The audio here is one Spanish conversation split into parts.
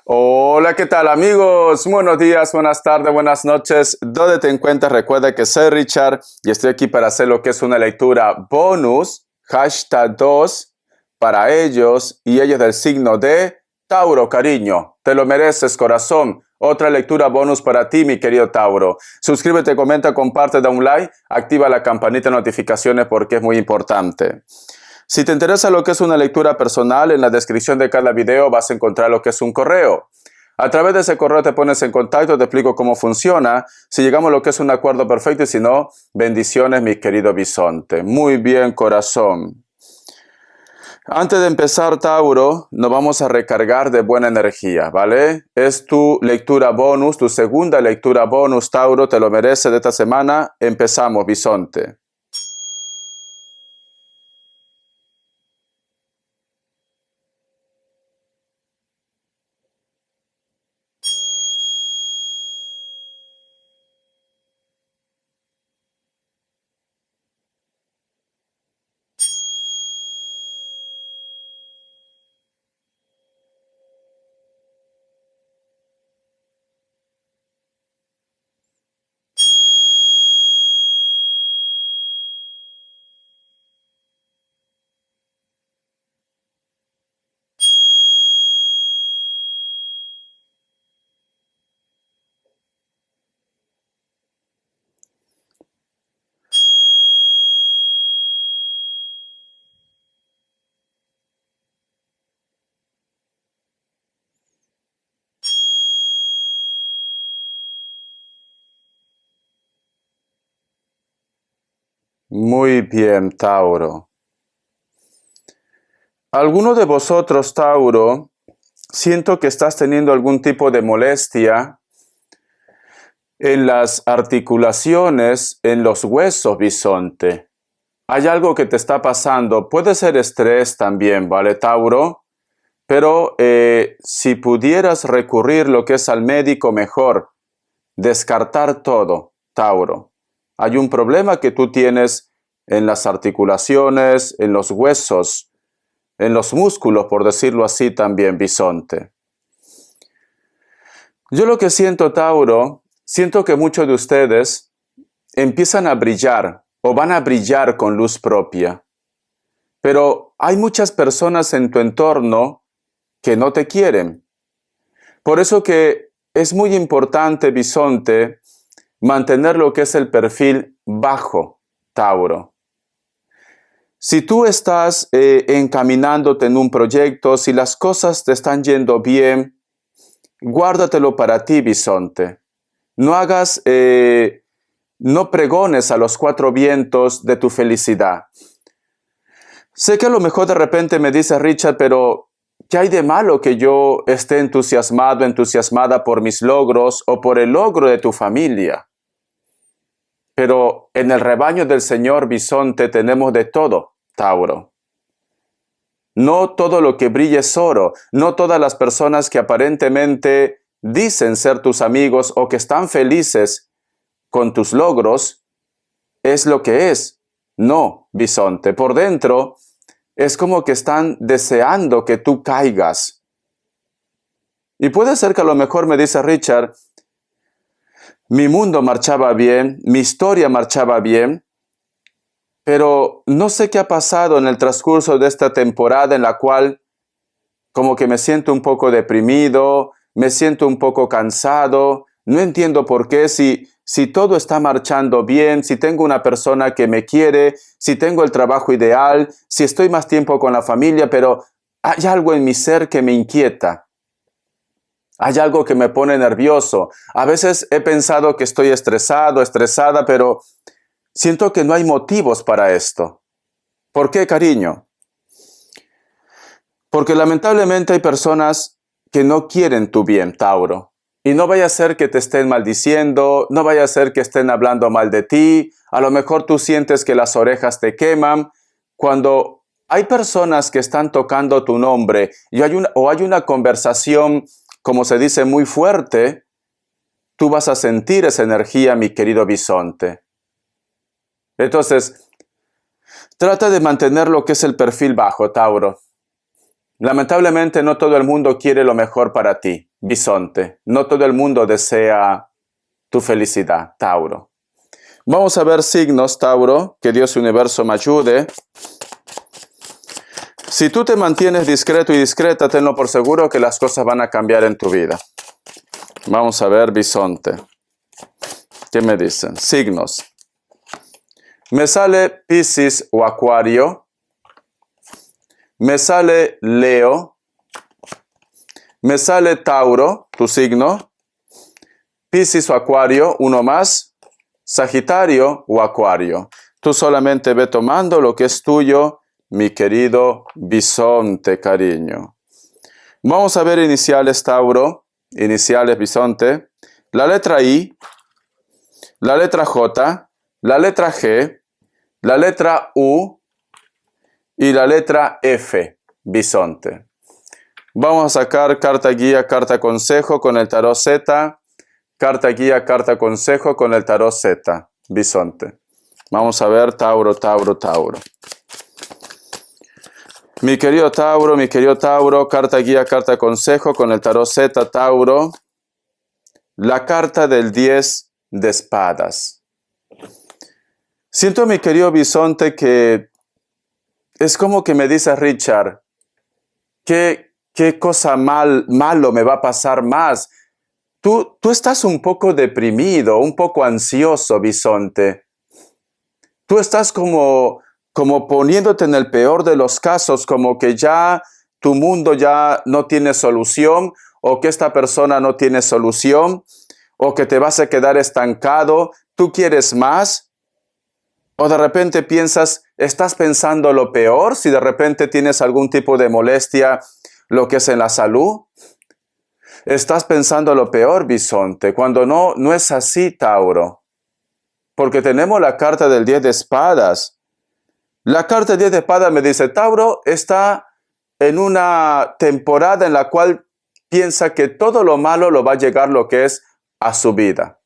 Hola, ¿qué tal amigos? Buenos días, buenas tardes, buenas noches. ¿Dónde te encuentras? Recuerda que soy Richard y estoy aquí para hacer lo que es una lectura bonus, hashtag 2, para ellos y ellos del signo de Tauro, cariño. Te lo mereces, corazón. Otra lectura bonus para ti, mi querido Tauro. Suscríbete, comenta, comparte, da un like, activa la campanita de notificaciones porque es muy importante. Si te interesa lo que es una lectura personal, en la descripción de cada video vas a encontrar lo que es un correo. A través de ese correo te pones en contacto, te explico cómo funciona, si llegamos a lo que es un acuerdo perfecto y si no, bendiciones, mi querido bisonte. Muy bien, corazón. Antes de empezar, Tauro, nos vamos a recargar de buena energía, ¿vale? Es tu lectura bonus, tu segunda lectura bonus, Tauro, te lo mereces de esta semana. Empezamos, bisonte. Muy bien, Tauro. ¿Alguno de vosotros, Tauro, siento que estás teniendo algún tipo de molestia en las articulaciones, en los huesos, bisonte? Hay algo que te está pasando, puede ser estrés también, ¿vale, Tauro? Pero si pudieras recurrir lo que es al médico, mejor. Descartar todo, Tauro. Hay un problema que tú tienes en las articulaciones, en los huesos, en los músculos, por decirlo así también, bisonte. Yo lo que siento, Tauro, siento que muchos de ustedes empiezan a brillar o van a brillar con luz propia. Pero hay muchas personas en tu entorno que no te quieren. Por eso que es muy importante, bisonte, mantener lo que es el perfil bajo, Tauro. Si tú estás encaminándote en un proyecto, si las cosas te están yendo bien, guárdatelo para ti, bisonte. No hagas, no pregones a los cuatro vientos de tu felicidad. Sé que a lo mejor de repente me dice Richard, pero ¿qué hay de malo que yo esté entusiasmado, entusiasmada por mis logros o por el logro de tu familia? Pero en el rebaño del Señor, bisonte, tenemos de todo, Tauro. No todo lo que brilla es oro, no todas las personas que aparentemente dicen ser tus amigos o que están felices con tus logros, es lo que es. No, bisonte, por dentro es como que están deseando que tú caigas. Y puede ser que a lo mejor me dice Richard, mi mundo marchaba bien, mi historia marchaba bien, pero no sé qué ha pasado en el transcurso de esta temporada en la cual como que me siento un poco deprimido, me siento un poco cansado, no entiendo por qué, si todo está marchando bien, si tengo una persona que me quiere, si tengo el trabajo ideal, si estoy más tiempo con la familia, pero hay algo en mi ser que me inquieta. Hay algo que me pone nervioso. A veces he pensado que estoy estresado, estresada, pero siento que no hay motivos para esto. ¿Por qué, cariño? Porque lamentablemente hay personas que no quieren tu bien, Tauro. Y no vaya a ser que te estén maldiciendo, no vaya a ser que estén hablando mal de ti. A lo mejor tú sientes que las orejas te queman. Cuando hay personas que están tocando tu nombre y hay una conversación, como se dice, muy fuerte, tú vas a sentir esa energía, mi querido bisonte. Entonces, trata de mantener lo que es el perfil bajo, Tauro. Lamentablemente no todo el mundo quiere lo mejor para ti, bisonte. No todo el mundo desea tu felicidad, Tauro. Vamos a ver signos, Tauro, que Dios y Universo me ayude. Si tú te mantienes discreto y discreta, tenlo por seguro que las cosas van a cambiar en tu vida. Vamos a ver, bisonte. ¿Qué me dicen? Signos. Me sale Piscis o Acuario. Me sale Leo. Me sale Tauro, tu signo. Piscis o Acuario, uno más. Sagitario o Acuario. Tú solamente ve tomando lo que es tuyo, mi querido bisonte, cariño. Vamos a ver iniciales, Tauro. Iniciales, bisonte. La letra I. La letra J. La letra G. La letra U. Y la letra F, bisonte. Vamos a sacar carta guía, carta consejo con el tarot Z. Carta guía, carta consejo con el tarot Z, bisonte. Vamos a ver Tauro, Tauro, Tauro. Mi querido Tauro, carta guía, carta consejo con el tarot Z, Tauro. La carta del 10 de espadas. Siento, mi querido bisonte, que es como que me dice Richard, ¿qué cosa malo me va a pasar más? Tú estás un poco deprimido, un poco ansioso, bisonte. Tú estás como poniéndote en el peor de los casos, como que ya tu mundo ya no tiene solución, o que esta persona no tiene solución, o que te vas a quedar estancado. ¿Tú quieres más? O de repente estás pensando lo peor, si de repente tienes algún tipo de molestia, lo que es en la salud. Estás pensando lo peor, bisonte, cuando no es así, Tauro. Porque tenemos la carta del 10 de espadas. La carta del 10 de espadas me dice, Tauro está en una temporada en la cual piensa que todo lo malo lo va a llegar lo que es a su vida.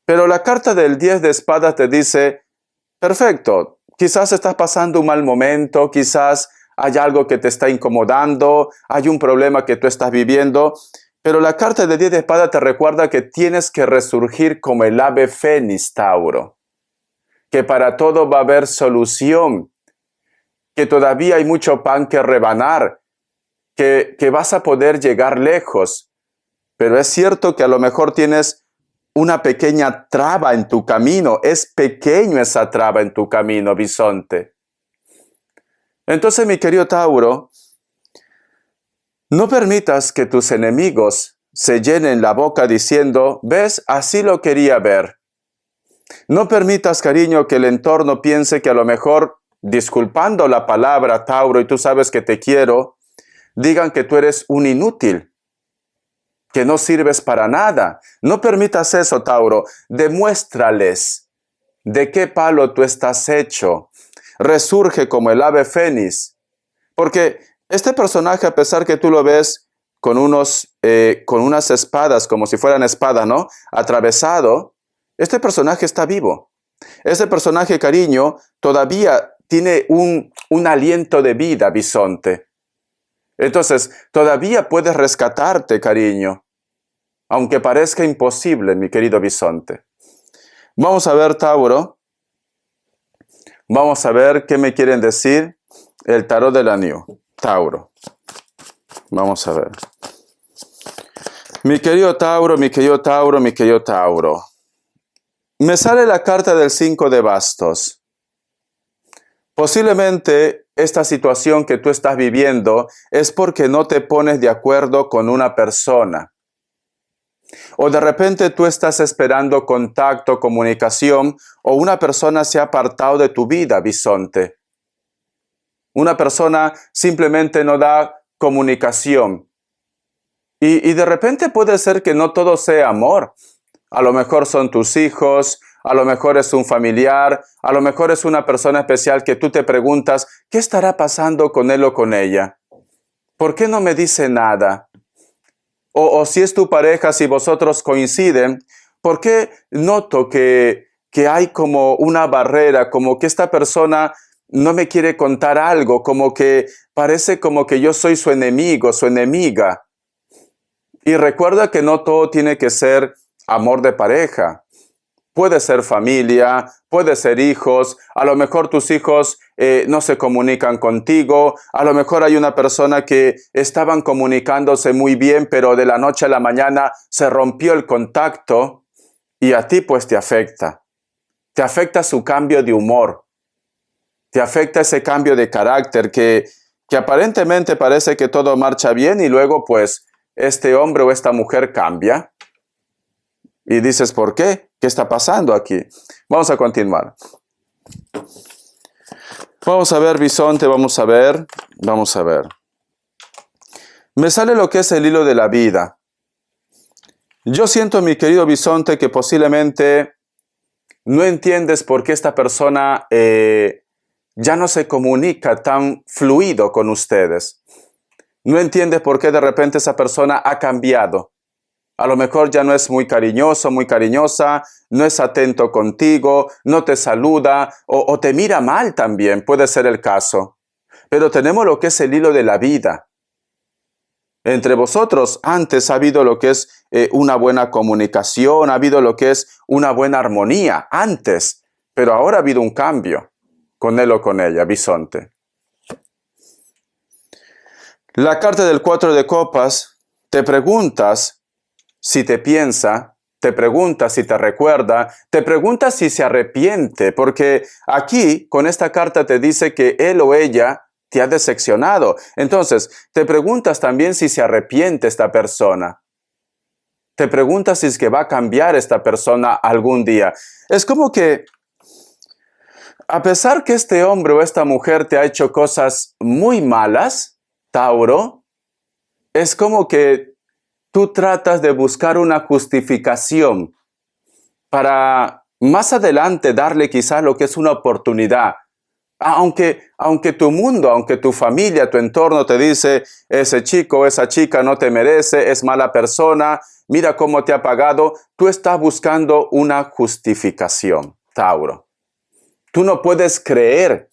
Pero la carta del 10 de espadas te dice, perfecto, quizás estás pasando un mal momento, quizás hay algo que te está incomodando, hay un problema que tú estás viviendo, pero la carta de 10 de espada te recuerda que tienes que resurgir como el ave fénix, Tauro, que para todo va a haber solución, que todavía hay mucho pan que rebanar, que vas a poder llegar lejos, pero es cierto que a lo mejor tienes una pequeña traba en tu camino. Es pequeño esa traba en tu camino, bisonte. Entonces, mi querido Tauro, no permitas que tus enemigos se llenen la boca diciendo, ¿ves? Así lo quería ver. No permitas, cariño, que el entorno piense que a lo mejor, disculpando la palabra, Tauro, y tú sabes que te quiero, digan que tú eres un inútil, que no sirves para nada. No permitas eso, Tauro. Demuéstrales de qué palo tú estás hecho. Resurge como el ave fénix. Porque este personaje, a pesar que tú lo ves con unas espadas, como si fueran espadas, ¿no? Atravesado, este personaje está vivo. Este personaje, cariño, todavía tiene un aliento de vida, bisonte. Entonces, todavía puedes rescatarte, cariño, aunque parezca imposible, mi querido bisonte. Vamos a ver, Tauro. Vamos a ver qué me quieren decir el tarot de la New. Tauro. Vamos a ver. Mi querido Tauro, mi querido Tauro, mi querido Tauro. Me sale la carta del 5 de bastos. Posiblemente esta situación que tú estás viviendo es porque no te pones de acuerdo con una persona. O de repente tú estás esperando contacto, comunicación, o una persona se ha apartado de tu vida, bisonte. Una persona simplemente no da comunicación. Y de repente puede ser que no todo sea amor. A lo mejor son tus hijos, a lo mejor es un familiar, a lo mejor es una persona especial que tú te preguntas, ¿qué estará pasando con él o con ella? ¿Por qué no me dice nada? O si es tu pareja, si vosotros coinciden, ¿por qué noto que hay como una barrera, como que esta persona no me quiere contar algo, como que parece como que yo soy su enemigo, su enemiga. Y recuerda que no todo tiene que ser amor de pareja. Puede ser familia, puede ser hijos, a lo mejor tus hijos no se comunican contigo, a lo mejor hay una persona que estaban comunicándose muy bien, pero de la noche a la mañana se rompió el contacto y a ti pues te afecta. Te afecta su cambio de humor, te afecta ese cambio de carácter que aparentemente parece que todo marcha bien y luego pues este hombre o esta mujer cambia. Y dices, ¿por qué? ¿Qué está pasando aquí? Vamos a continuar. Vamos a ver, bisonte, vamos a ver. Me sale lo que es el hilo de la vida. Yo siento, mi querido bisonte, que posiblemente no entiendes por qué esta persona ya no se comunica tan fluido con ustedes. No entiendes por qué de repente esa persona ha cambiado. A lo mejor ya no es muy cariñoso, muy cariñosa, no es atento contigo, no te saluda o te mira mal también, puede ser el caso. Pero tenemos lo que es el hilo de la vida. Entre vosotros antes ha habido lo que es una buena comunicación, ha habido lo que es una buena armonía antes, pero ahora ha habido un cambio con él o con ella, bisonte. La carta del 4 de copas, te preguntas si te piensa, te pregunta si te recuerda, te pregunta si se arrepiente, porque aquí con esta carta te dice que él o ella te ha decepcionado. Entonces, te preguntas también si se arrepiente esta persona. Te preguntas si es que va a cambiar esta persona algún día. Es como que, a pesar que este hombre o esta mujer te ha hecho cosas muy malas, Tauro, es como que tú tratas de buscar una justificación para más adelante darle quizás lo que es una oportunidad. Aunque tu mundo, aunque tu familia, tu entorno te dice, ese chico, esa chica no te merece, es mala persona, mira cómo te ha pagado, tú estás buscando una justificación, Tauro. Tú no puedes creer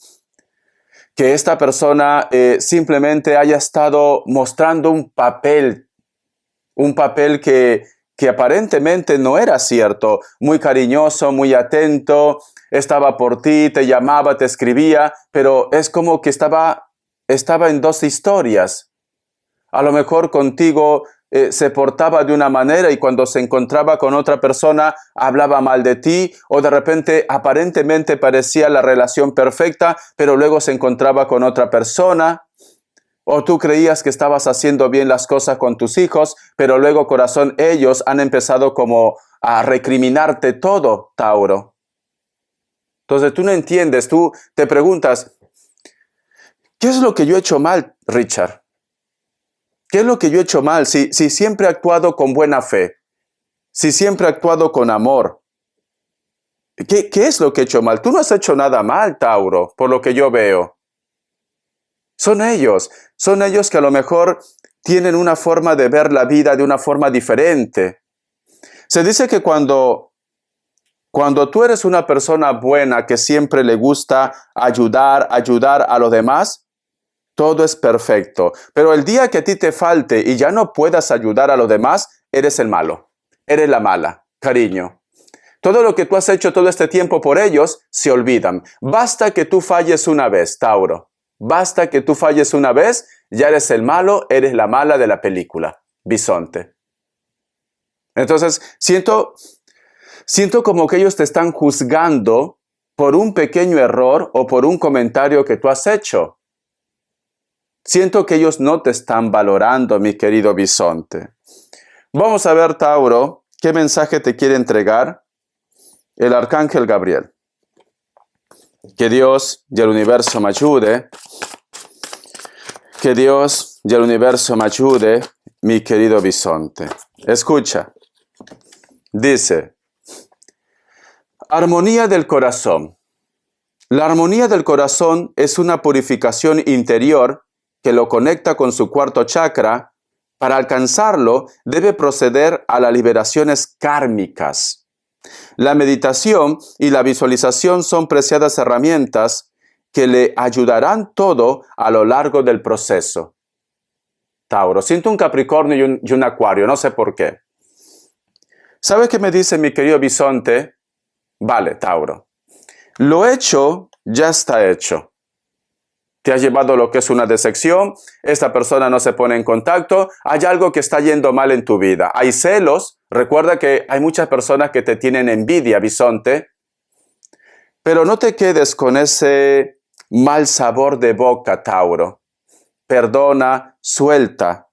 que esta persona simplemente haya estado mostrando un papel que aparentemente no era cierto, muy cariñoso, muy atento, estaba por ti, te llamaba, te escribía, pero es como que estaba en dos historias. A lo mejor contigo se portaba de una manera y cuando se encontraba con otra persona hablaba mal de ti, o de repente aparentemente parecía la relación perfecta, pero luego se encontraba con otra persona. O tú creías que estabas haciendo bien las cosas con tus hijos, pero luego, corazón, ellos han empezado como a recriminarte todo, Tauro. Entonces tú no entiendes, tú te preguntas, ¿qué es lo que yo he hecho mal, Richard? ¿Qué es lo que yo he hecho mal? Si siempre he actuado con buena fe, si siempre he actuado con amor, ¿qué es lo que he hecho mal? Tú no has hecho nada mal, Tauro, por lo que yo veo. Son ellos que a lo mejor tienen una forma de ver la vida de una forma diferente. Se dice que cuando tú eres una persona buena que siempre le gusta ayudar a los demás, todo es perfecto. Pero el día que a ti te falte y ya no puedas ayudar a los demás, eres el malo, eres la mala, cariño. Todo lo que tú has hecho todo este tiempo por ellos, se olvidan. Basta que tú falles una vez, Tauro. Basta que tú falles una vez, ya eres el malo, eres la mala de la película, bisonte. Entonces, siento como que ellos te están juzgando por un pequeño error o por un comentario que tú has hecho. Siento que ellos no te están valorando, mi querido bisonte. Vamos a ver, Tauro, qué mensaje te quiere entregar el arcángel Gabriel. Que Dios y el universo me ayude. Que Dios y el universo me ayude, mi querido bisonte. Escucha. Dice, armonía del corazón. La armonía del corazón es una purificación interior que lo conecta con su cuarto chakra. Para alcanzarlo, debe proceder a las liberaciones kármicas. La meditación y la visualización son preciadas herramientas que le ayudarán todo a lo largo del proceso. Tauro, siento un Capricornio y un Acuario, no sé por qué. ¿Sabe qué me dice mi querido bisonte? Vale, Tauro. Lo hecho ya está hecho. Te has llevado lo que es una decepción, esta persona no se pone en contacto, hay algo que está yendo mal en tu vida. Hay celos, recuerda que hay muchas personas que te tienen envidia, bisonte, pero no te quedes con ese mal sabor de boca, Tauro. Perdona, suelta.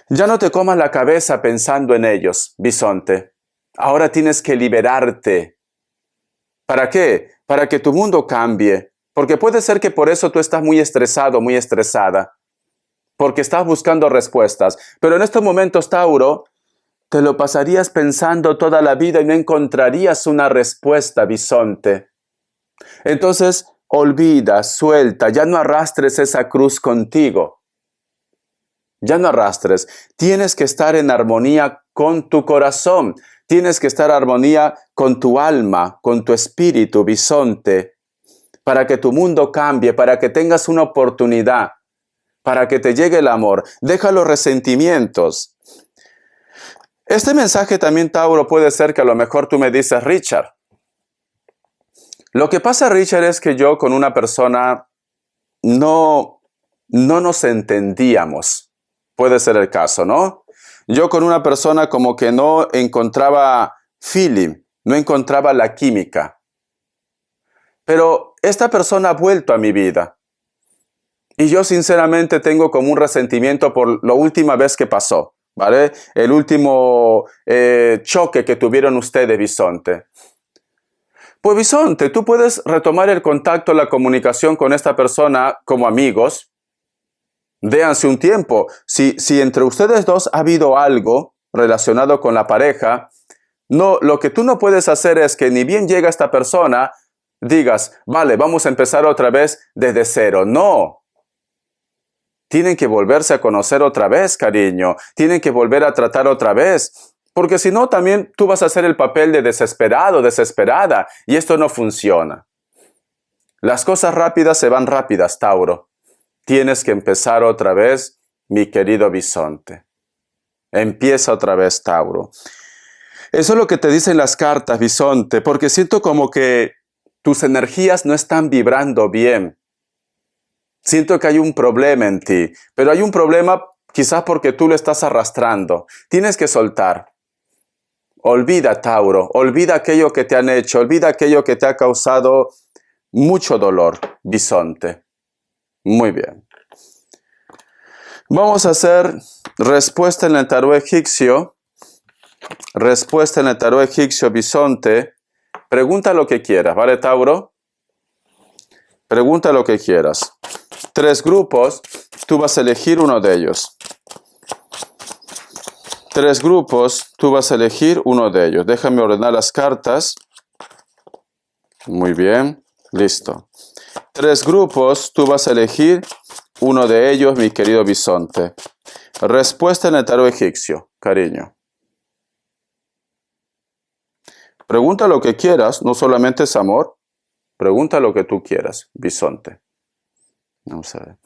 Ya no te comas la cabeza pensando en ellos, bisonte. Ahora tienes que liberarte. ¿Para qué? Para que tu mundo cambie. Porque puede ser que por eso tú estás muy estresado, muy estresada. Porque estás buscando respuestas. Pero en estos momentos, Tauro, te lo pasarías pensando toda la vida y no encontrarías una respuesta, bisonte. Entonces, olvida, suelta, ya no arrastres esa cruz contigo. Ya no arrastres. Tienes que estar en armonía con tu corazón. Tienes que estar en armonía con tu alma, con tu espíritu, bisonte, para que tu mundo cambie, para que tengas una oportunidad, para que te llegue el amor. Deja los resentimientos. Este mensaje también, Tauro, puede ser que a lo mejor tú me dices, Richard. Lo que pasa, Richard, es que yo con una persona no nos entendíamos. Puede ser el caso, ¿no? Yo con una persona como que no encontraba feeling, no encontraba la química. Pero esta persona ha vuelto a mi vida. Y yo sinceramente tengo como un resentimiento por la última vez que pasó, ¿vale? El último choque que tuvieron ustedes, bisonte. Pues bisonte, tú puedes retomar el contacto, la comunicación con esta persona como amigos. Déanse un tiempo. Si entre ustedes dos ha habido algo relacionado con la pareja, no, lo que tú no puedes hacer es que ni bien llega esta persona, digas, vale, vamos a empezar otra vez desde cero. No. Tienen que volverse a conocer otra vez, cariño. Tienen que volver a tratar otra vez. Porque si no, también tú vas a hacer el papel de desesperado, desesperada. Y esto no funciona. Las cosas rápidas se van rápidas, Tauro. Tienes que empezar otra vez, mi querido bisonte. Empieza otra vez, Tauro. Eso es lo que te dicen las cartas, bisonte, porque siento como que tus energías no están vibrando bien. Siento que hay un problema en ti, pero hay un problema quizás porque tú lo estás arrastrando. Tienes que soltar. Olvida, Tauro, olvida aquello que te han hecho, olvida aquello que te ha causado mucho dolor, bisonte. Muy bien. Vamos a hacer respuesta en el tarot egipcio. Respuesta en el tarot egipcio, bisonte. Pregunta lo que quieras, ¿vale, Tauro? Pregunta lo que quieras. 3 grupos, tú vas a elegir uno de ellos. 3 grupos, tú vas a elegir uno de ellos. Déjame ordenar las cartas. Muy bien, listo. 3 grupos, tú vas a elegir uno de ellos, mi querido bisonte. Respuesta en el tarot egipcio, cariño. Pregunta lo que quieras, no solamente es amor. Pregunta lo que tú quieras, bisonte. Vamos a ver.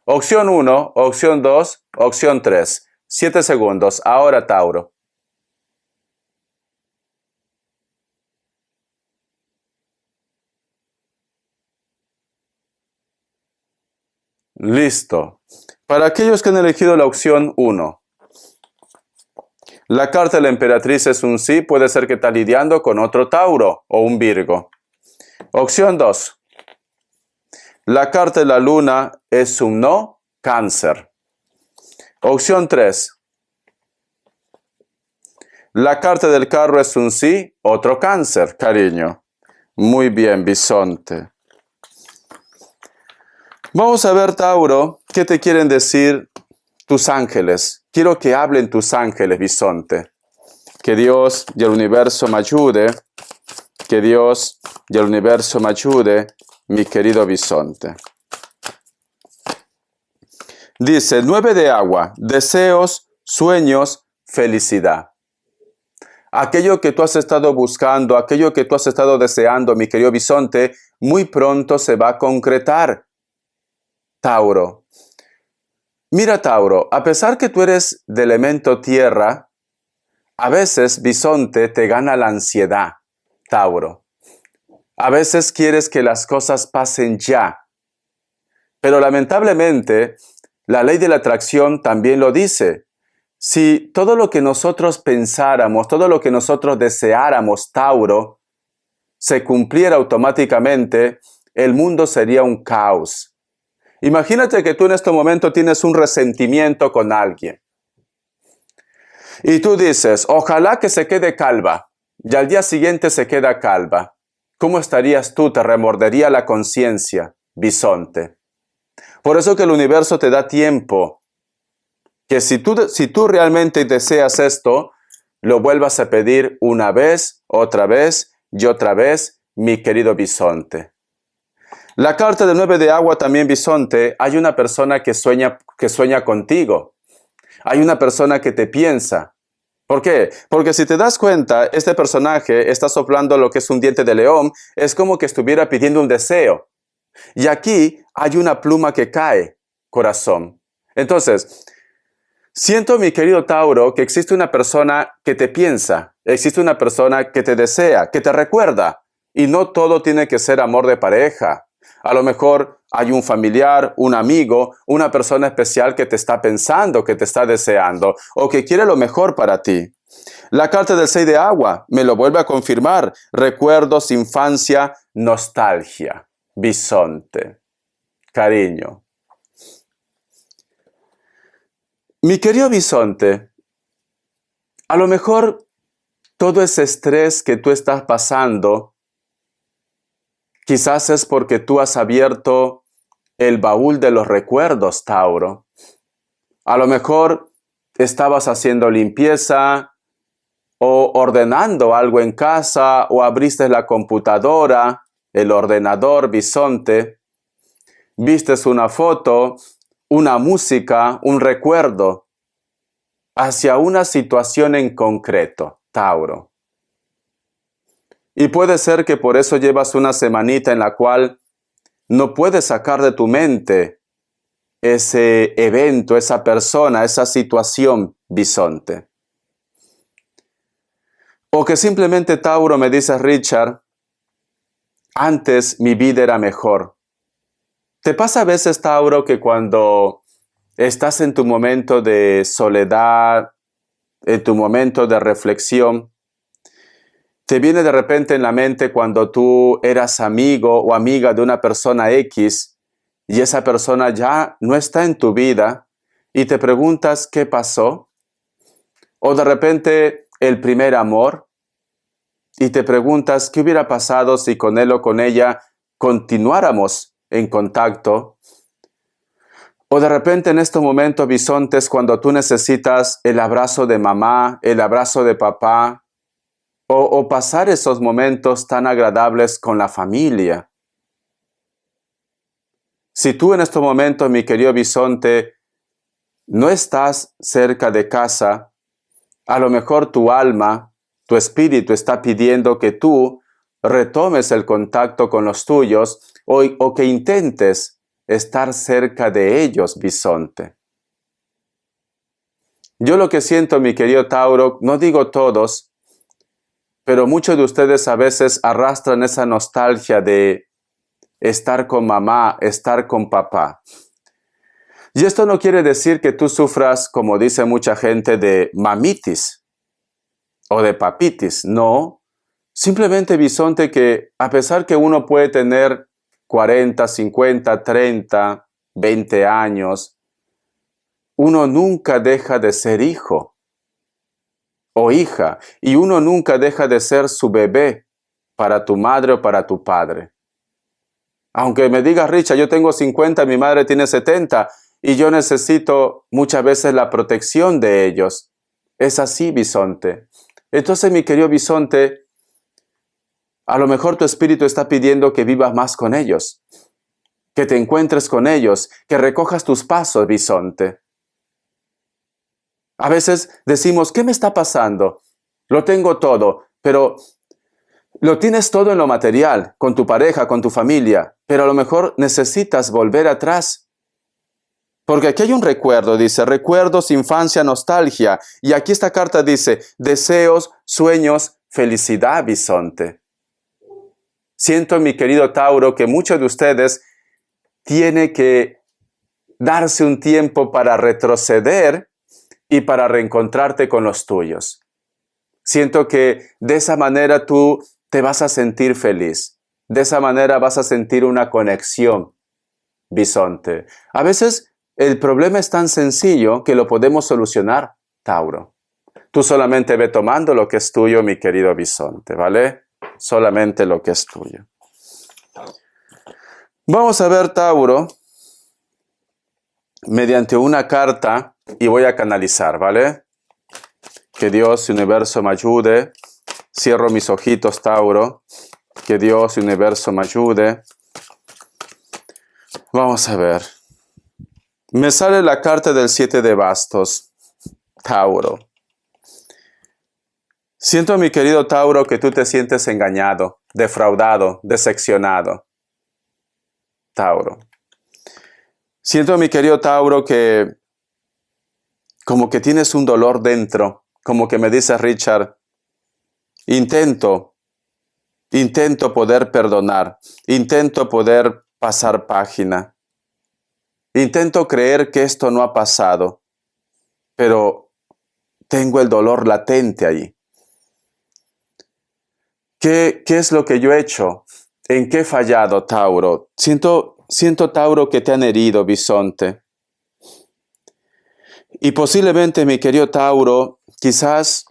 Opción 1, opción 2, opción 3. 7 segundos. Ahora, Tauro. Listo. Para aquellos que han elegido la opción 1, la carta de la emperatriz es un sí, puede ser que está lidiando con otro Tauro o un Virgo. Opción 2, la carta de la luna es un no, Cáncer. Opción 3, la carta del carro es un sí, otro Cáncer, cariño. Muy bien, bisonte. Vamos a ver, Tauro, ¿qué te quieren decir tus ángeles? Quiero que hablen tus ángeles, bisonte. Que Dios y el universo me ayude. Que Dios y el universo me ayude, mi querido bisonte. Dice, 9 de agua, deseos, sueños, felicidad. Aquello que tú has estado buscando, aquello que tú has estado deseando, mi querido bisonte, muy pronto se va a concretar. Tauro. Mira, Tauro, a pesar que tú eres de elemento tierra, a veces, bisonte, te gana la ansiedad, Tauro. A veces quieres que las cosas pasen ya. Pero lamentablemente, la ley de la atracción también lo dice. Si todo lo que nosotros pensáramos, todo lo que nosotros deseáramos, Tauro, se cumpliera automáticamente, el mundo sería un caos. Imagínate que tú en este momento tienes un resentimiento con alguien. Y tú dices, ojalá que se quede calva. Y al día siguiente se queda calva. ¿Cómo estarías tú? Te remordería la conciencia, bisonte. Por eso que el universo te da tiempo. Que si tú realmente deseas esto, lo vuelvas a pedir una vez, otra vez y otra vez, mi querido bisonte. La carta del 9 de agua también, bisonte, hay una persona que sueña contigo. Hay una persona que te piensa. ¿Por qué? Porque si te das cuenta, este personaje está soplando lo que es un diente de león, es como que estuviera pidiendo un deseo. Y aquí hay una pluma que cae, corazón. Entonces, siento, mi querido Tauro, que existe una persona que te piensa, existe una persona que te desea, que te recuerda. Y no todo tiene que ser amor de pareja. A lo mejor hay un familiar, un amigo, una persona especial que te está pensando, que te está deseando o que quiere lo mejor para ti. La carta del 6 de agua me lo vuelve a confirmar. Recuerdos, infancia, nostalgia. Bisonte. Cariño. Mi querido bisonte, a lo mejor todo ese estrés que tú estás pasando, quizás es porque tú has abierto el baúl de los recuerdos, Tauro. A lo mejor estabas haciendo limpieza o ordenando algo en casa o abriste la computadora, el ordenador, bisonte, vistes una foto, una música, un recuerdo hacia una situación en concreto, Tauro. Y puede ser que por eso llevas una semanita en la cual no puedes sacar de tu mente ese evento, esa persona, esa situación, bisonte. O que simplemente, Tauro, me dices, Richard, antes mi vida era mejor. ¿Te pasa a veces, Tauro, que cuando estás en tu momento de soledad, en tu momento de reflexión, te viene de repente en la mente cuando tú eras amigo o amiga de una persona X y esa persona ya no está en tu vida y te preguntas qué pasó? O de repente el primer amor y te preguntas qué hubiera pasado si con él o con ella continuáramos en contacto. O de repente en estos momentos, bisontes, cuando tú necesitas el abrazo de mamá, el abrazo de papá, o pasar esos momentos tan agradables con la familia. Si tú en estos momentos, mi querido bisonte, no estás cerca de casa, a lo mejor tu alma, tu espíritu está pidiendo que tú retomes el contacto con los tuyos o que intentes estar cerca de ellos, bisonte. Yo lo que siento, mi querido Tauro, no digo todos, pero muchos de ustedes a veces arrastran esa nostalgia de estar con mamá, estar con papá. Y esto no quiere decir que tú sufras, como dice mucha gente, de mamitis o de papitis. No, simplemente, bisonte, que a pesar que uno puede tener 40, 50, 30, 20 años, uno nunca deja de ser hijo o hija, y uno nunca deja de ser su bebé para tu madre o para tu padre. Aunque me digas, Richard, yo tengo 50, mi madre tiene 70, y yo necesito muchas veces la protección de ellos. Es así, bisonte. Entonces, mi querido bisonte, a lo mejor tu espíritu está pidiendo que vivas más con ellos, que te encuentres con ellos, que recojas tus pasos, bisonte. A veces decimos, ¿qué me está pasando? lo tengo todo, pero lo tienes todo en lo material, con tu pareja, con tu familia, pero a lo mejor necesitas volver atrás. Porque aquí hay un recuerdo, dice, recuerdos, infancia, nostalgia. Y aquí esta carta dice, deseos, sueños, felicidad, bisonte. Siento, mi querido Tauro, que muchos de ustedes tienen que darse un tiempo para retroceder y para reencontrarte con los tuyos. Siento que de esa manera tú te vas a sentir feliz. De esa manera vas a sentir una conexión, bisonte. A veces el problema es tan sencillo que lo podemos solucionar, Tauro. Tú solamente ve tomando lo que es tuyo, mi querido bisonte, ¿vale? Solamente lo que es tuyo. Vamos a ver, Tauro, mediante una carta, y voy a canalizar, ¿vale? Que Dios y universo me ayude. Cierro mis ojitos, Tauro. Que Dios y universo me ayude. Vamos a ver. Me sale la carta del 7 de bastos, Tauro. Siento, mi querido Tauro, que tú te sientes engañado, defraudado, decepcionado. Tauro. Siento, mi querido Tauro, que como que tienes un dolor dentro, como que me dice Richard, intento poder perdonar, intento poder pasar página, intento creer que esto no ha pasado, pero tengo el dolor latente ahí. ¿Qué es lo que yo he hecho? ¿En qué he fallado, Tauro? Siento, Tauro, que te han herido, bisonte. Y posiblemente, mi querido Tauro, quizás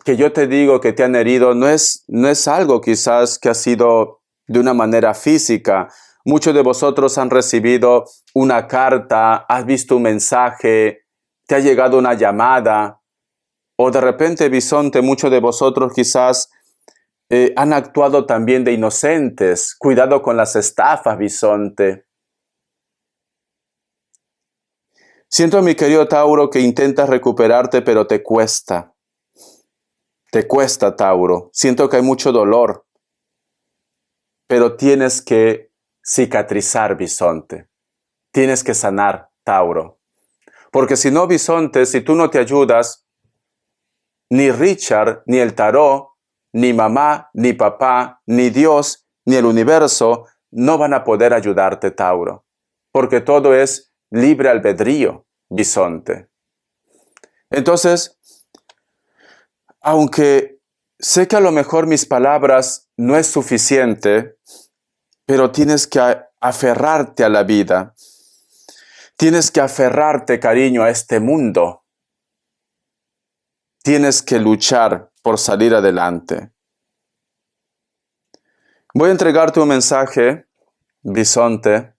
que yo te digo que te han herido no es algo quizás que ha sido de una manera física. Muchos de vosotros han recibido una carta, has visto un mensaje, te ha llegado una llamada, o de repente, bisonte, muchos de vosotros quizás han actuado también de inocentes. Cuidado con las estafas, bisonte. Siento, mi querido Tauro, que intentas recuperarte, pero te cuesta. Te cuesta, Tauro. Siento que hay mucho dolor. Pero tienes que cicatrizar, bisonte. Tienes que sanar, Tauro. Porque si no, bisonte, si tú no te ayudas, ni Richard, ni el tarot, ni mamá, ni papá, ni Dios, ni el universo no van a poder ayudarte, Tauro. Porque todo es libre albedrío, bisonte. Entonces, aunque sé que a lo mejor mis palabras no es suficiente, pero tienes que aferrarte a la vida. Tienes que aferrarte, cariño, a este mundo. Tienes que luchar por salir adelante. Voy a entregarte un mensaje, bisonte,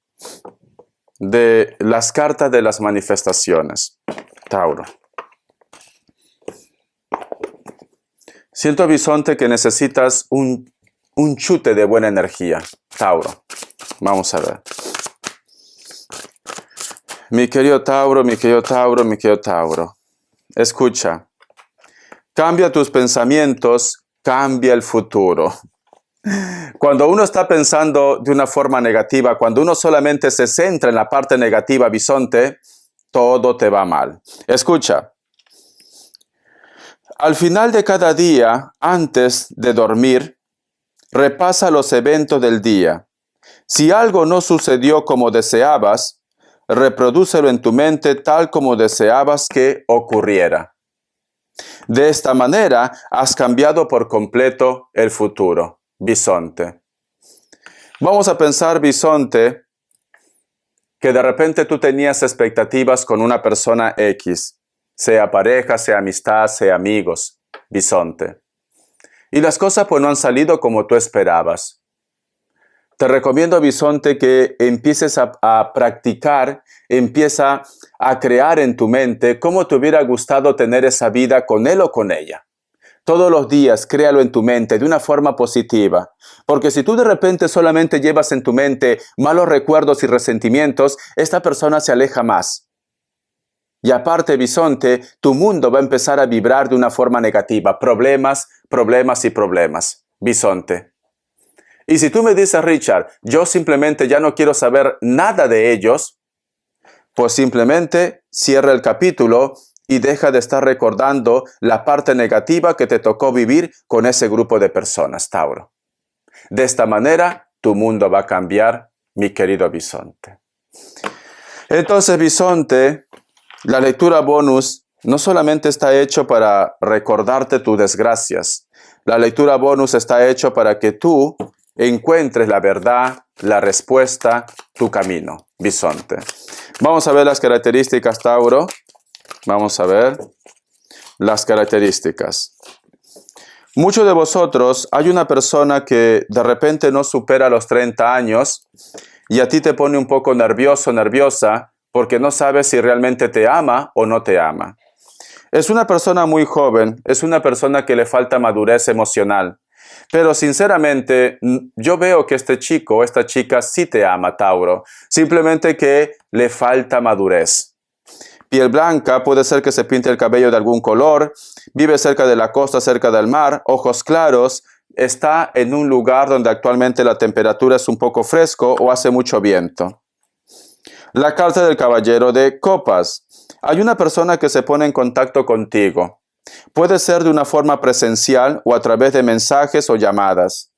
de las cartas de las manifestaciones, Tauro. Siento, bisonte, que necesitas un chute de buena energía, Tauro. Vamos a ver. Mi querido Tauro, mi querido Tauro, mi querido Tauro. Escucha. Cambia tus pensamientos, cambia el futuro. Cuando uno está pensando de una forma negativa, cuando uno solamente se centra en la parte negativa, bisonte, todo te va mal. Escucha. Al final de cada día, antes de dormir, repasa los eventos del día. Si algo no sucedió como deseabas, reprodúcelo en tu mente tal como deseabas que ocurriera. De esta manera, has cambiado por completo el futuro, bisonte. Vamos a pensar, bisonte, que de repente tú tenías expectativas con una persona X, sea pareja, sea amistad, sea amigos, bisonte. Y las cosas pues no han salido como tú esperabas. Te recomiendo, bisonte, que empieces a practicar, empieza a crear en tu mente cómo te hubiera gustado tener esa vida con él o con ella. Todos los días créalo en tu mente de una forma positiva. Porque si tú de repente solamente llevas en tu mente malos recuerdos y resentimientos, esta persona se aleja más. Y aparte, bisonte, tu mundo va a empezar a vibrar de una forma negativa. Problemas, problemas y problemas. Bisonte. Y si tú me dices, Richard, yo simplemente ya no quiero saber nada de ellos, pues simplemente cierra el capítulo y deja de estar recordando la parte negativa que te tocó vivir con ese grupo de personas, Tauro. De esta manera, tu mundo va a cambiar, mi querido bisonte. Entonces, bisonte, la lectura bonus no solamente está hecho para recordarte tus desgracias. La lectura bonus está hecho para que tú encuentres la verdad, la respuesta, tu camino, bisonte. Vamos a ver las características, Tauro. Vamos a ver las características. Muchos de vosotros, hay una persona que de repente no supera los 30 años y a ti te pone un poco nervioso, nerviosa, porque no sabes si realmente te ama o no te ama. Es una persona muy joven, es una persona que le falta madurez emocional. Pero sinceramente, yo veo que este chico o esta chica sí te ama, Tauro. Simplemente que le falta madurez. Piel blanca, puede ser que se pinte el cabello de algún color, vive cerca de la costa, cerca del mar, ojos claros, está en un lugar donde actualmente la temperatura es un poco fresco o hace mucho viento. La carta del caballero de copas. Hay una persona que se pone en contacto contigo. Puede ser de una forma presencial o a través de mensajes o llamadas.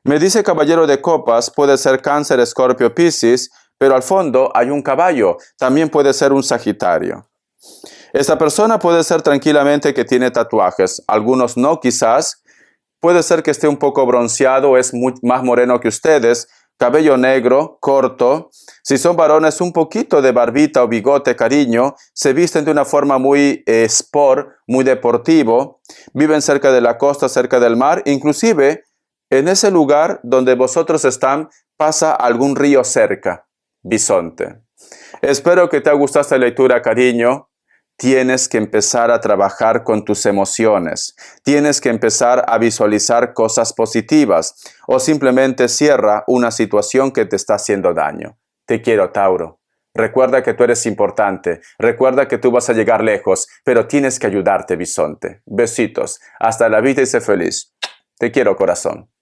Me dice caballero de copas, puede ser Cáncer, Escorpio, Piscis, pero al fondo hay un caballo. También puede ser un Sagitario. Esta persona puede ser tranquilamente que tiene tatuajes. Algunos no, quizás. Puede ser que esté un poco bronceado, es más moreno que ustedes. Cabello negro, corto. Si son varones, un poquito de barbita o bigote, cariño. Se visten de una forma muy sport, muy deportivo. Viven cerca de la costa, cerca del mar. Inclusive, en ese lugar donde vosotros están, pasa algún río cerca. Bisonte. Espero que te haya gustado esta lectura, cariño. Tienes que empezar a trabajar con tus emociones. Tienes que empezar a visualizar cosas positivas o simplemente cierra una situación que te está haciendo daño. Te quiero, Tauro. Recuerda que tú eres importante. Recuerda que tú vas a llegar lejos, pero tienes que ayudarte, bisonte. Besitos. Hasta la vida y sé feliz. Te quiero, corazón.